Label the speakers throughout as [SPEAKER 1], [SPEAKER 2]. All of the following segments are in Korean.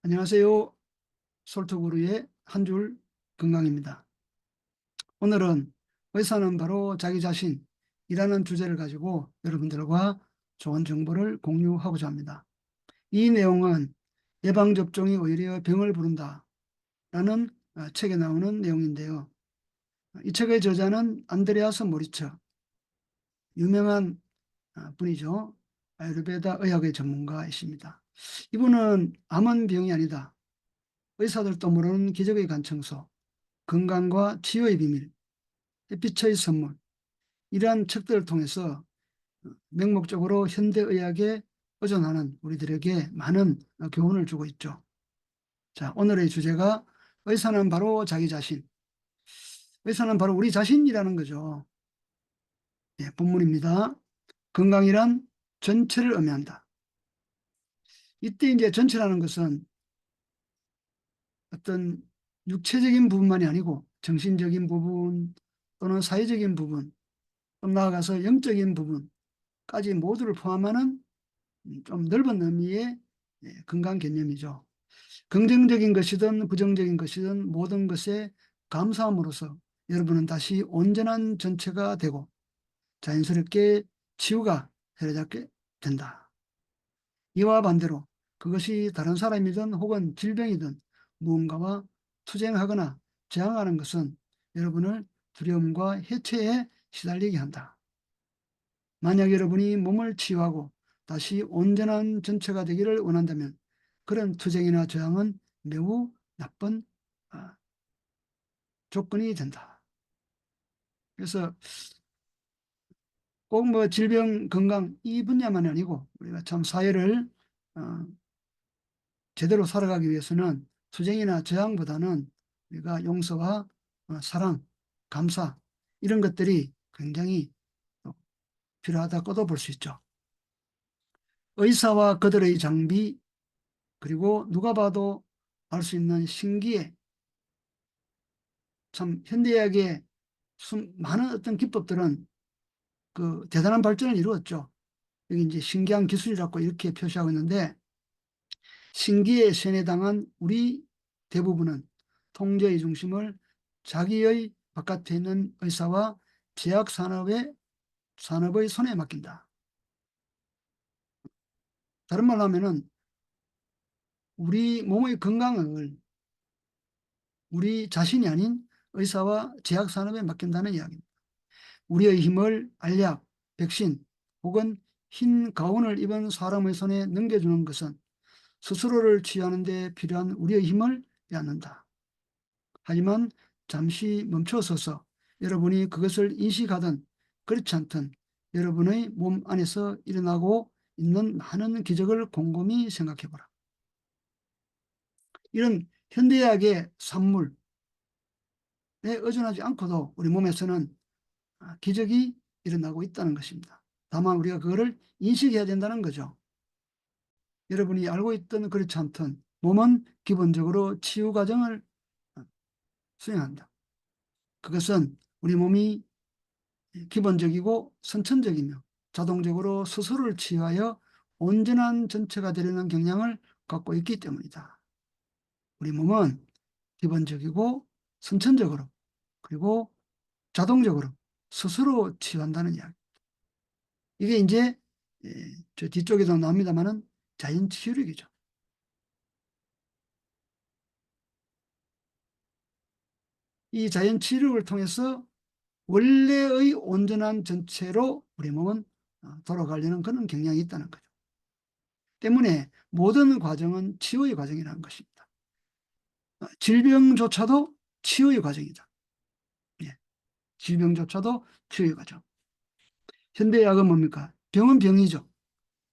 [SPEAKER 1] 안녕하세요. 솔트구루의 한 줄 건강입니다. 오늘은 의사는 바로 자기 자신이라는 주제를 가지고 여러분들과 좋은 정보를 공유하고자 합니다. 이 내용은 예방접종이 오히려 병을 부른다라는 책에 나오는 내용인데요. 이 책의 저자는 안드레아스 모리처, 유명한 분이죠. 아유르베다 의학의 전문가이십니다. 이분은 암은 병이 아니다, 의사들도 모르는 기적의 간청소, 건강과 치유의 비밀, 햇빛의 선물, 이러한 책들을 통해서 맹목적으로 현대의학에 의존하는 우리들에게 많은 교훈을 주고 있죠. 자, 오늘의 주제가 의사는 바로 자기 자신, 의사는 바로 우리 자신이라는 거죠. 예, 본문입니다. 건강이란 전체를 의미한다. 이때 이제 전체라는 것은 어떤 육체적인 부분만이 아니고 정신적인 부분 또는 사회적인 부분, 또 나아가서 영적인 부분까지 모두를 포함하는 좀 넓은 의미의 건강 개념이죠. 긍정적인 것이든 부정적인 것이든 모든 것에 감사함으로써 여러분은 다시 온전한 전체가 되고 자연스럽게 치유가 흐려잡게 된다. 이와 반대로 그것이 다른 사람이든 혹은 질병이든 무언가와 투쟁하거나 저항하는 것은 여러분을 두려움과 해체에 시달리게 한다. 만약 여러분이 몸을 치유하고 다시 온전한 전체가 되기를 원한다면 그런 투쟁이나 저항은 매우 나쁜 아, 조건이 된다. 그래서 꼭 뭐 질병, 건강 이 분야만이 아니고 우리가 참 사회를 어, 제대로 살아가기 위해서는 투쟁이나 저항보다는 우리가 용서와 사랑, 감사 이런 것들이 굉장히 필요하다고도 볼 수 있죠. 의사와 그들의 장비, 그리고 누가 봐도 알 수 있는 신기에 참 현대의학의 많은 어떤 기법들은 그 대단한 발전을 이루었죠. 여기 이제 신기한 기술이라고 이렇게 표시하고 있는데, 신기에 세뇌당한 우리 대부분은 통제의 중심을 자기의 바깥에 있는 의사와 산업의 손에 맡긴다. 다른 말로 하면은 우리 몸의 건강을 우리 자신이 아닌 의사와 제약산업에 맡긴다는 이야기입니다. 우리의 힘을 알약, 백신 혹은 흰 가운을 입은 사람의 손에 넘겨주는 것은 스스로를 치유하는 데 필요한 우리의 힘을 빼앗는다. 하지만 잠시 멈춰서서 여러분이 그것을 인식하든 그렇지 않든 여러분의 몸 안에서 일어나고 있는 많은 기적을 곰곰이 생각해보라. 이런 현대의학의 산물에 의존하지 않고도 우리 몸에서는 기적이 일어나고 있다는 것입니다. 다만 우리가 그거를 인식해야 된다는 거죠. 여러분이 알고 있든 그렇지 않든 몸은 기본적으로 치유 과정을 수행한다. 그것은 우리 몸이 기본적이고 선천적이며 자동적으로 스스로를 치유하여 온전한 전체가 되려는 경향을 갖고 있기 때문이다. 우리 몸은 기본적이고 선천적으로 그리고 자동적으로 스스로 치유한다는 이야기. 이게 이제 저 뒤쪽에도 나옵니다만은 자연 치유력이죠. 이 자연 치유력을 통해서 원래의 온전한 전체로 우리 몸은 돌아가려는 그런 경향이 있다는 거죠. 때문에 모든 과정은 치유의 과정이라는 것입니다. 질병조차도 치유의 과정이다. 예, 질병조차도 치유의 과정. 현대의학은 뭡니까? 병은 병이죠.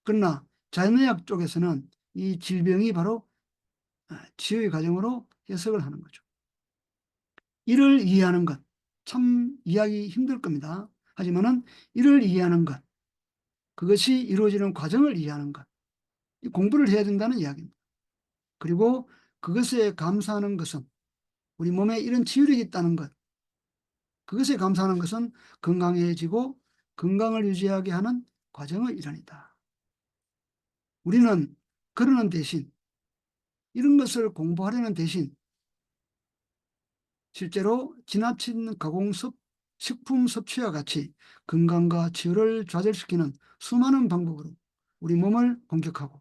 [SPEAKER 1] 그러나 자연의학 쪽에서는 이 질병이 바로 치유의 과정으로 해석을 하는 거죠. 이를 이해하는 것, 참 이해하기 힘들 겁니다. 하지만은 이를 이해하는 것, 그것이 이루어지는 과정을 이해하는 것, 공부를 해야 된다는 이야기입니다. 그리고 그것에 감사하는 것은 우리 몸에 이런 치유력이 있다는 것, 그것에 감사하는 것은 건강해지고 건강을 유지하게 하는 과정의 일환이다. 우리는 그러는 대신 이런 것을 공부하려는 대신 실제로 지나친 식품 섭취와 같이 건강과 치유를 좌절시키는 수많은 방법으로 우리 몸을 공격하고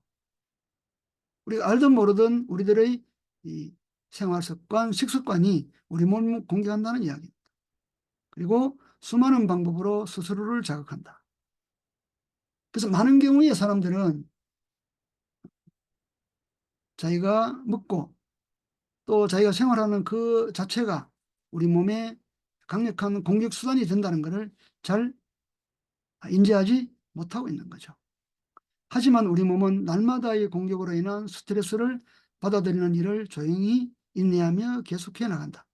[SPEAKER 1] 우리가 알든 모르든 우리들의 이 생활 습관, 식습관이 우리 몸을 공격한다는 이야기입니다. 그리고 수많은 방법으로 스스로를 자극한다. 그래서 많은 경우에 사람들은 자기가 먹고 또 자기가 생활하는 그 자체가 우리 몸에 강력한 공격 수단이 된다는 것을 잘 인지하지 못하고 있는 거죠. 하지만 우리 몸은 날마다의 공격으로 인한 스트레스를 받아들이는 일을 조용히 인내하며 계속해 나간다.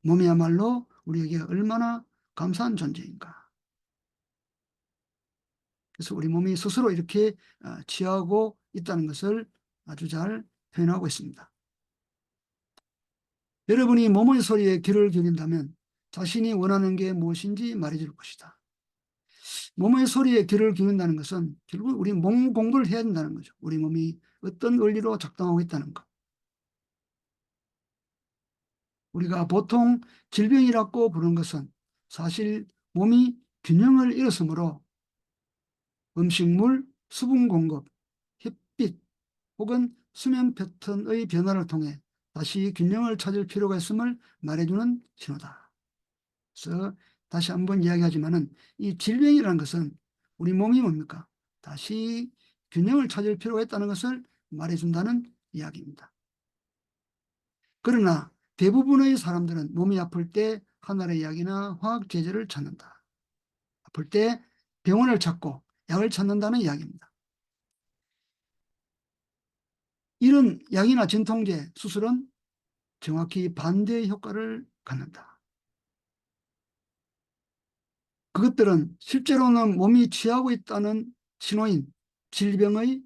[SPEAKER 1] 몸이야말로 우리에게 얼마나 감사한 존재인가. 그래서 우리 몸이 스스로 이렇게 취하고 있다는 것을 아주 잘 표현하고 있습니다. 여러분이 몸의 소리에 귀를 기울인다면 자신이 원하는 게 무엇인지 말해줄 것이다. 몸의 소리에 귀를 기울인다는 것은 결국 우리 몸 공부를 해야 된다는 거죠. 우리 몸이 어떤 원리로 작동하고 있다는 것. 우리가 보통 질병이라고 부르는 것은 사실 몸이 균형을 잃었으므로 음식물, 수분 공급, 햇빛 혹은 수면 패턴의 변화를 통해 다시 균형을 찾을 필요가 있음을 말해주는 신호다. 그래서 다시 한번 이야기하지만은 이 질병이라는 것은 우리 몸이 뭡니까? 다시 균형을 찾을 필요가 있다는 것을 말해준다는 이야기입니다. 그러나 대부분의 사람들은 몸이 아플 때 하늘의 약이나 화학 제제를 찾는다. 아플 때 병원을 찾고 약을 찾는다는 이야기입니다. 이런 약이나 진통제, 수술은 정확히 반대의 효과를 갖는다. 그것들은 실제로는 몸이 취하고 있다는 신호인 질병의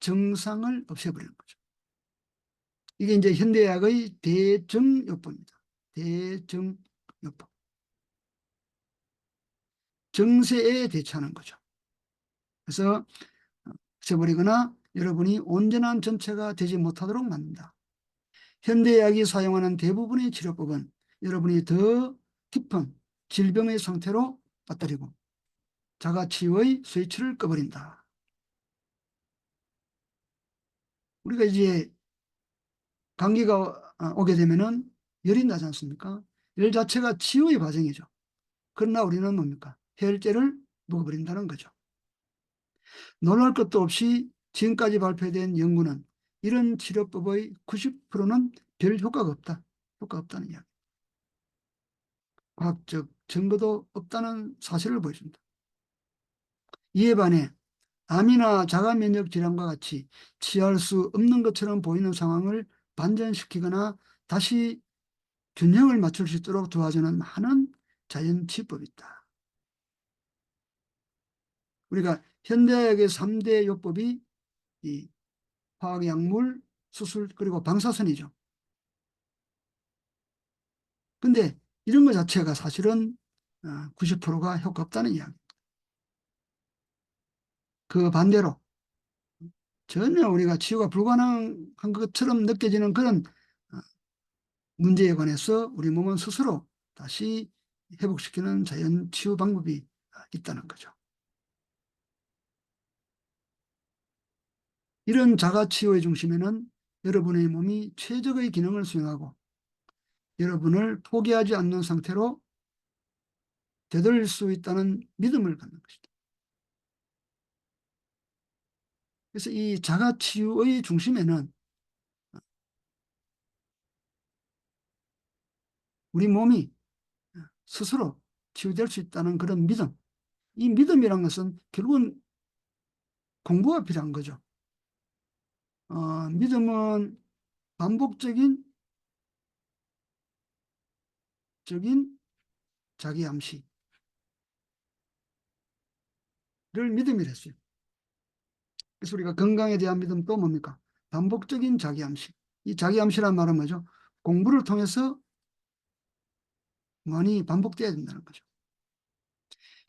[SPEAKER 1] 증상을 없애버리는 거죠. 이게 이제 현대의학의 대증요법입니다. 대증요법. 증세에 대처하는 거죠. 그래서 없애버리거나 여러분이 온전한 전체가 되지 못하도록 만든다. 현대의학이 사용하는 대부분의 치료법은 여러분이 더 깊은 질병의 상태로 빠뜨리고 자가치유의 스위치를 꺼버린다. 우리가 이제 감기가 오게 되면은 열이 나지 않습니까? 열 자체가 치유의 과정이죠. 그러나 우리는 뭡니까? 해열제를 먹어버린다는 거죠. 놀랄 것도 없이 지금까지 발표된 연구는 이런 치료법의 90%는 별 효과가 없다. 효과 없다는 이야기. 과학적 증거도 없다는 사실을 보여준다. 이에 반해 암이나 자가면역 질환과 같이 치유할 수 없는 것처럼 보이는 상황을 반전시키거나 다시 균형을 맞출 수 있도록 도와주는 많은 자연치유법이 있다. 우리가 현대의학의 3대 요법이 이 화학약물, 수술, 그리고 방사선이죠. 근데 이런 것 자체가 사실은 90%가 효과 없다는 이야기. 그 반대로 전혀 우리가 치유가 불가능한 것처럼 느껴지는 그런 어, 문제에 관해서 우리 몸은 스스로 다시 회복시키는 자연 치유 방법이 있다는 거죠. 이런 자가 치유의 중심에는 여러분의 몸이 최적의 기능을 수행하고 여러분을 포기하지 않는 상태로 되돌릴 수 있다는 믿음을 갖는 것이다. 그래서 이 자가 치유의 중심에는 우리 몸이 스스로 치유될 수 있다는 그런 믿음. 이 믿음이란 것은 결국은 공부가 필요한 거죠. 믿음은 반복적인 자기 암시를 믿음이라 했어요. 그래서 우리가 건강에 대한 믿음 또 뭡니까? 반복적인 자기 암시. 이 자기 암시란 말은 뭐죠? 공부를 통해서 많이 반복돼야 된다는 거죠.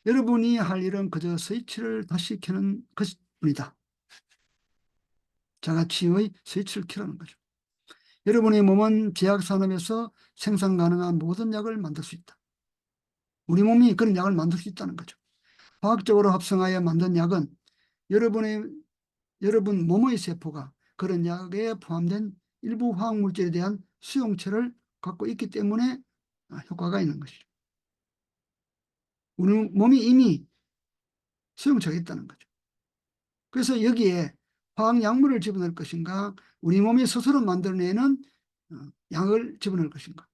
[SPEAKER 1] 여러분이 할 일은 그저 스위치를 다시 켜는 것뿐이다. 자가치유의 스위치를 켜라는 거죠. 여러분의 몸은 제약산업에서 생산 가능한 모든 약을 만들 수 있다. 우리 몸이 그런 약을 만들 수 있다는 거죠. 화학적으로 합성하여 만든 약은 여러분 몸의 세포가 그런 약에 포함된 일부 화학물질에 대한 수용체를 갖고 있기 때문에 효과가 있는 것이죠. 우리 몸이 이미 수용체가 있다는 거죠. 그래서 여기에 화학약물을 집어넣을 것인가, 우리 몸이 스스로 만들어내는 약을 집어넣을 것인가.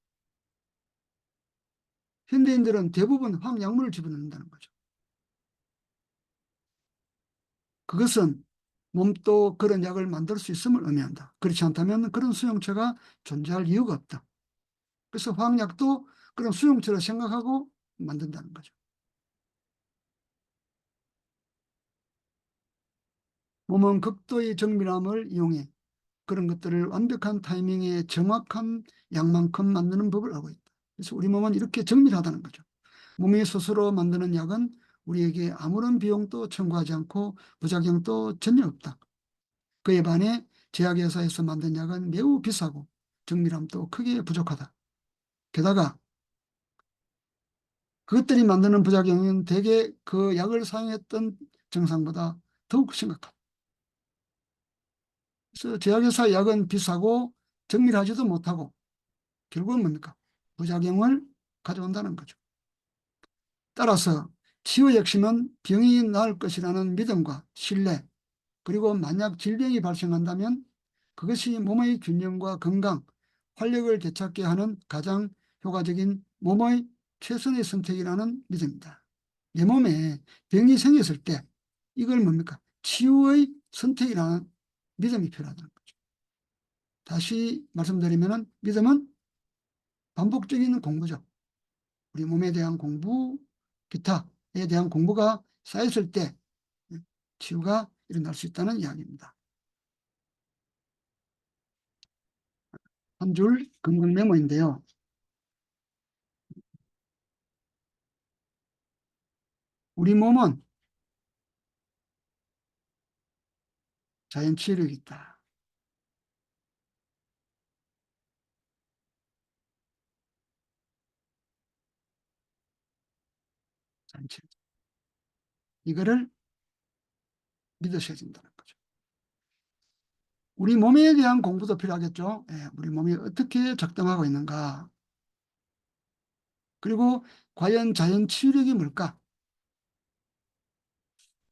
[SPEAKER 1] 현대인들은 대부분 화학약물을 집어넣는다는 거죠. 그것은 몸도 그런 약을 만들 수 있음을 의미한다. 그렇지 않다면 그런 수용체가 존재할 이유가 없다. 그래서 화학약도 그런 수용체를 생각하고 만든다는 거죠. 몸은 극도의 정밀함을 이용해 그런 것들을 완벽한 타이밍에 정확한 양만큼 만드는 법을 알고 있다. 그래서 우리 몸은 이렇게 정밀하다는 거죠. 몸이 스스로 만드는 약은 우리에게 아무런 비용도 청구하지 않고 부작용도 전혀 없다. 그에 반해 제약회사에서 만든 약은 매우 비싸고 정밀함도 크게 부족하다. 게다가 그것들이 만드는 부작용은 대개 그 약을 사용했던 증상보다 더욱 심각하다. 그래서 제약회사 약은 비싸고 정밀하지도 못하고 결국은 뭡니까? 부작용을 가져온다는 거죠. 따라서 치유 핵심은 병이 나을 것이라는 믿음과 신뢰, 그리고 만약 질병이 발생한다면 그것이 몸의 균형과 건강, 활력을 되찾게 하는 가장 효과적인 몸의 최선의 선택이라는 믿음입니다. 내 몸에 병이 생겼을 때 이걸 뭡니까? 치유의 선택이라는 믿음이 필요하다는 거죠. 다시 말씀드리면 믿음은 반복적인 공부죠. 우리 몸에 대한 공부, 기타에 대한 공부가 쌓였을 때 치유가 일어날 수 있다는 이야기입니다. 한 줄 건강 메모인데요. 우리 몸은 자연 치유력이 있다. 자연 치유. 이거를 믿으셔야 된다는 거죠. 우리 몸에 대한 공부도 필요하겠죠. 예, 우리 몸이 어떻게 작동하고 있는가. 그리고 과연 자연 치유력이 뭘까?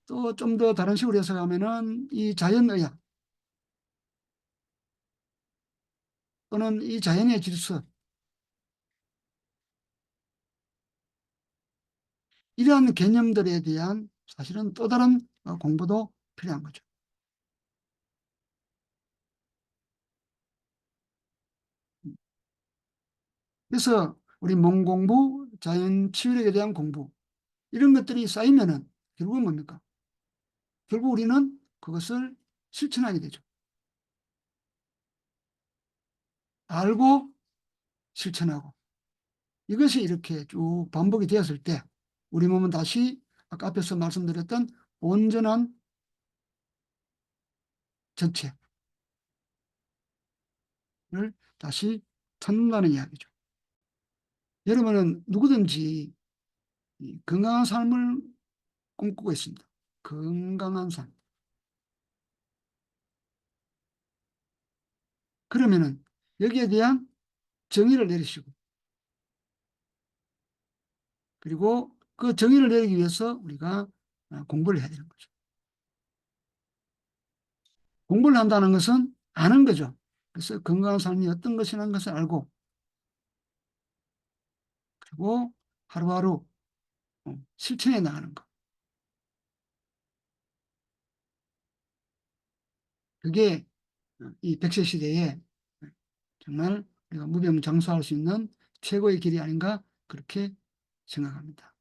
[SPEAKER 1] 또 좀 더 다른 식으로 해석하면은 이 자연의학 또는 이 자연의 질서, 이러한 개념들에 대한 사실은 또 다른 공부도 필요한 거죠. 그래서 우리 몸 공부, 자연 치유력에 대한 공부, 이런 것들이 쌓이면은 결국은 뭡니까? 결국 우리는 그것을 실천하게 되죠. 알고 실천하고. 이것이 이렇게 쭉 반복이 되었을 때 우리 몸은 다시 아까 앞에서 말씀드렸던 온전한 전체를 다시 찾는다는 이야기죠. 여러분은 누구든지 건강한 삶을 꿈꾸고 있습니다. 건강한 삶. 그러면은 여기에 대한 정의를 내리시고, 그리고 그 정의를 내리기 위해서 우리가 공부를 해야 되는 거죠. 공부를 한다는 것은 아는 거죠. 그래서 건강한 삶이 어떤 것이라는 것을 알고, 그리고 하루하루 실천해 나가는 것. 그게 이 100세 시대에 정말 우리가 무병장수할 수 있는 최고의 길이 아닌가 그렇게 생각합니다.